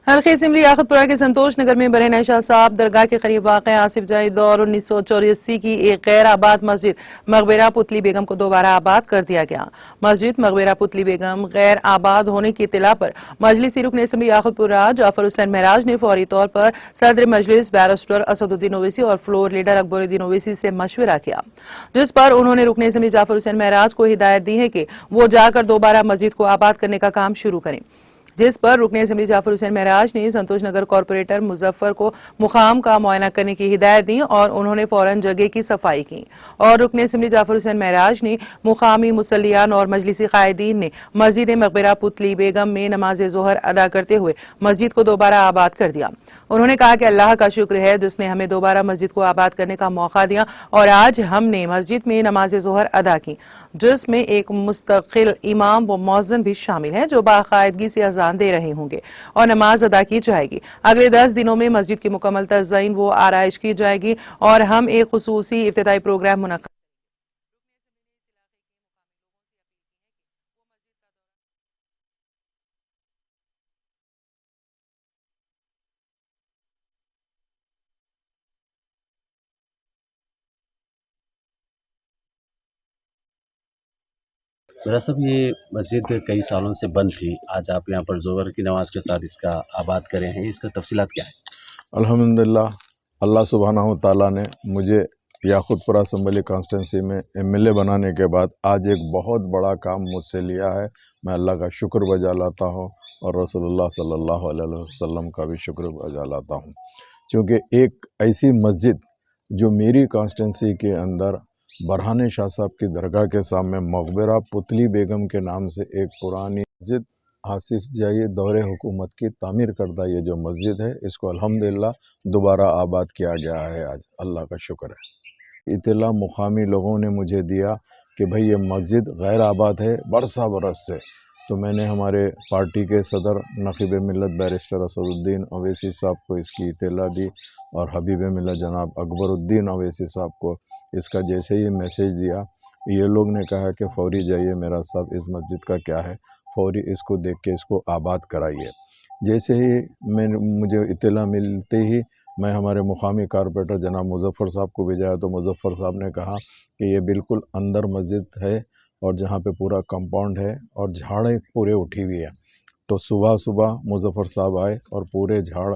हल्के असम्बली आखतपुरा के संतोष नगर में बरहन शाह साहब दरगाह के करीब वाक़ आसिफ जाही दौर 1984 की एक गैर आबाद मस्जिद मकबरा पुतली बेगम को दोबारा आबाद कर दिया गया। मस्जिद मकबरा पुतली बेगम गैर आबाद होने की इत्तला पर मजलिसी रुकन असम्बली आखतपुरा जाफर हुसैन महराज ने फौरी तौर पर सदर मजलिस बैरिस्टर असदुद्दीन ओवैसी और फ्लोर लीडर अकबरुद्दीन ओवैसी से मशवरा किया, जिस पर उन्होंने रुकन असम्बली जाफर हुसैन महराज को हिदायत दी है कि वो जाकर दोबारा मस्जिद को आबाद करने का काम शुरू करें, जिस पर रुकन असम्बली जाफर हुसैन महराज ने संतोष नगर कॉरपोरेटर मुजफ्फर को मुकाम का मुआयना करने की हिदायत दी और उन्होंने फौरन जगह की सफाई की और रुकन असम्बली जाफर हुसैन महराज ने मुकामी मुसल्लियान और मजलिसी कायदीन ने मस्जिद मकबरा पुतली बेगम में नमाज ज़ोहर अदा करते हुए मस्जिद को दोबारा आबाद कर दिया। उन्होंने कहा कि अल्लाह का शुक्र है जिसने हमें दोबारा मस्जिद को आबाद करने का मौका दिया और आज हमने मस्जिद में नमाज ज़ोहर अदा की, जिसमें एक मुस्तकिल इमाम व मौज़िन भी शामिल है जो बाकायदगी से अज़ान दे रहे होंगे और नमाज अदा की जाएगी। अगले 10 दिनों में मस्जिद की मुकम्मल तज़यीन व आराइश की जाएगी और हम एक खुसूसी इफ्तिताई प्रोग्राम मुनक्किद मेरा सब ये मस्जिद कई सालों से बंद थी। आज आप यहाँ पर ज़ोहर की नमाज के साथ इसका आबाद करे हैं, इसका तफसीलात क्या है? अल्हम्दुलिल्लाह, अल्लाह सुब्हानहू तआला ने मुझे याकुतपुरा असम्बली कॉन्स्टिट्यूंसी में एमएलए बनाने के बाद आज एक बहुत बड़ा काम मुझसे लिया है। मैं अल्लाह का शुक्र बजा लाता हूँ और रसूलुल्लाह सल्लल्लाहु अलैहि वसल्लम का भी शुक्र बजा लाता हूँ, क्योंकि एक ऐसी मस्जिद जो मेरी कॉन्स्टिट्यूंसी के अंदर बरहान शाह साहब की दरगाह के सामने मकबरा पुतली बेगम के नाम से एक पुरानी मस्जिद आसिफ जाही दौरे हुकूमत की तामीर करदा ये जो मस्जिद है, इसको अल्हम्दुलिल्लाह दोबारा आबाद किया गया है। आज अल्लाह का शुक्र है। इत्तला मुकामी लोगों ने मुझे दिया कि भाई ये मस्जिद गैर आबाद है बरसा बरस से, तो मैंने हमारे पार्टी के सदर नक़ीब मिल्लत बैरिस्टर असदुद्दीन ओवैसी साहब को इसकी इत्तला दी और हबीब मिल्लत जनाब अकबरुद्दीन ओवैसी साहब को इसका जैसे ही मैसेज दिया, ये लोग ने कहा कि फौरी जाइए मेरा साहब इस मस्जिद का क्या है, फौरी इसको देख के इसको आबाद कराइए। जैसे ही मुझे इत्तला मिलते ही मैं हमारे मुकामी कारपोरेटर जनाब मुजफ्फर साहब को भेजा, तो मुजफ्फर साहब ने कहा कि ये बिल्कुल अंदर मस्जिद है और जहाँ पे पूरा कंपाउंड है और झाड़ें पूरे उठी हुई है। तो सुबह सुबह मुजफ्फर साहब आए और पूरे झाड़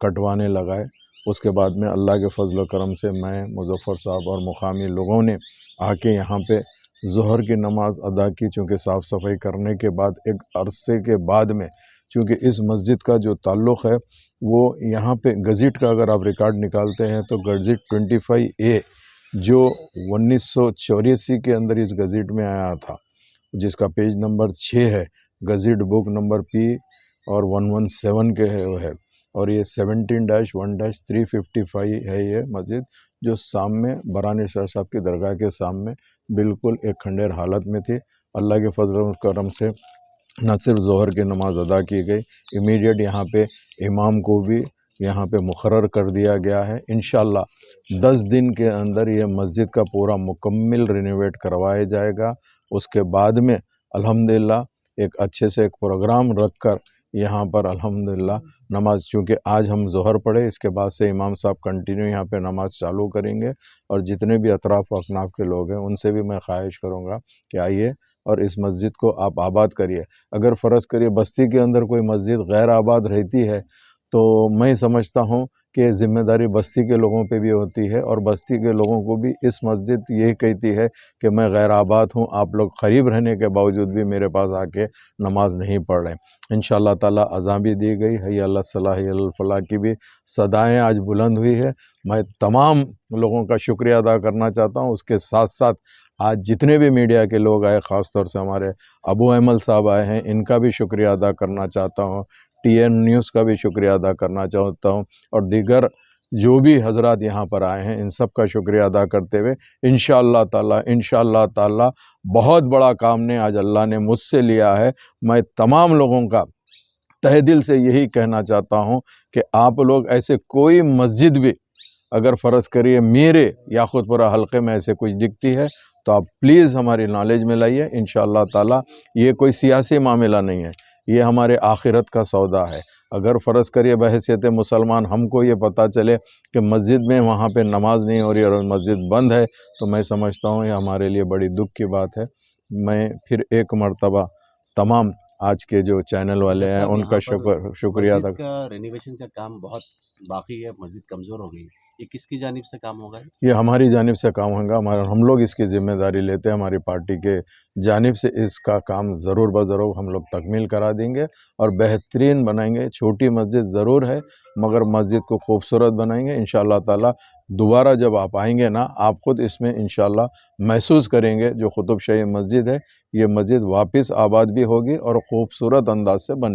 कटवाने लगाए। उसके बाद में अल्लाह के फजल व करम से मैं, मुजफ्फर साहब और मुकामी लोगों ने आके यहाँ पे ज़ोहर की नमाज़ अदा की। चूँकि साफ़ सफाई करने के बाद एक अरसे के बाद में, चूँकि इस मस्जिद का जो ताल्लुक़ है वो यहाँ पे गज़िट का अगर आप रिकॉर्ड निकालते हैं तो गज़िट 25A जो 1984 के अंदर इस गज़िट में आया था, जिसका पेज नंबर 6 है, गज़िट बुक नंबर P और 117 के है वो है, और ये 17-1-355 है ये मस्जिद, जो सामने बरहान शाह साहब की दरगाह के सामने बिल्कुल एक खंडेर हालत में थी। अल्लाह के फजल व करम से न सिर्फ ज़ोहर की नमाज़ अदा की गई, इमीडिएट यहाँ पे इमाम को भी यहाँ पे मुकर्रर कर दिया गया है। इंशाअल्लाह 10 दिन के अंदर ये मस्जिद का पूरा मुकम्मल रिनोवेट करवाया जाएगा। उसके बाद में अल्हम्दुलिल्लाह एक अच्छे से एक प्रोग्राम रख कर यहाँ पर अल्हम्दुलिल्लाह नमाज, चूँकि आज हम ज़ोहर पढ़े, इसके बाद से इमाम साहब कंटिन्यू यहाँ पे नमाज चालू करेंगे और जितने भी अतराफ़ व अकनाफ़ के लोग हैं उनसे भी मैं ख्वाहिश करूँगा कि आइए और इस मस्जिद को आप आबाद करिए। अगर फ़र्ज़ करिए बस्ती के अंदर कोई मस्जिद गैर आबाद रहती है तो मैं समझता हूँ कि ज़िम्मेदारी बस्ती के लोगों पे भी होती है और बस्ती के लोगों को भी इस मस्जिद यही कहती है कि मैं गैर आबाद हूँ, आप लोग करीब रहने के बावजूद भी मेरे पास आके नमाज नहीं पढ़ रहे। इंशाअल्लाह ताला अज़ान भी दी गई, हय्या अला सलाह हय्या अल फलाह की भी सदाएँ आज बुलंद हुई है। मैं तमाम लोगों का शुक्रिया अदा करना चाहता हूँ। उसके साथ साथ आज जितने भी मीडिया के लोग आए, ख़ास तौर से हमारे अबू अहमल साहब आए हैं, इनका भी शुक्रिया अदा करना चाहता हूँ। TN न्यूज़ का भी शुक्रिया अदा करना चाहता हूँ और दीगर जो भी हजरात यहाँ पर आए हैं इन सब का शुक्रिया अदा करते हुए इंशाअल्लाह ताला बहुत बड़ा काम ने आज अल्लाह ने मुझसे लिया है। मैं तमाम लोगों का तहे दिल से यही कहना चाहता हूँ कि आप लोग ऐसे कोई मस्जिद भी अगर फ़र्ज़ करिए मेरे याकुतपुरा हल्के में ऐसे कुछ दिखती है तो आप प्लीज़ हमारी नॉलेज में लाइए। इंशाअल्लाह ताला ये कोई सियासी मामला नहीं है, ये हमारे आखिरत का सौदा है। अगर फ़र्ज़ करिए बहैसियत मुसलमान हमको ये पता चले कि मस्जिद में वहाँ पे नमाज नहीं हो रही और मस्जिद बंद है, तो मैं समझता हूँ ये हमारे लिए बड़ी दुख की बात है। मैं फिर एक मर्तबा तमाम आज के जो चैनल वाले हैं साहब, उनका यहाँ पर शुक्रिया मस्जिद अदा का रेनोवेशन का काम बहुत बाकी है, मस्जिद कमज़ोर हो गई है। ये किसकी जानिब से काम होगा? ये हमारी जानिब से काम होगा, हम लोग इसकी ज़िम्मेदारी लेते हैं, हमारी पार्टी के जानिब से इसका काम ज़रूर ब-ज़रूर हम लोग तकमील करा देंगे और बेहतरीन बनाएंगे। छोटी मस्जिद ज़रूर है मगर मस्जिद को खूबसूरत बनाएंगे इंशाअल्लाह ताला। दोबारा जब आप आएंगे ना, आप ख़ुद इसमें इंशाअल्लाह महसूस करेंगे जो कुतुब शाही मस्जिद है, ये मस्जिद वापस आबाद भी होगी और ख़ूबसूरत अंदाज से बन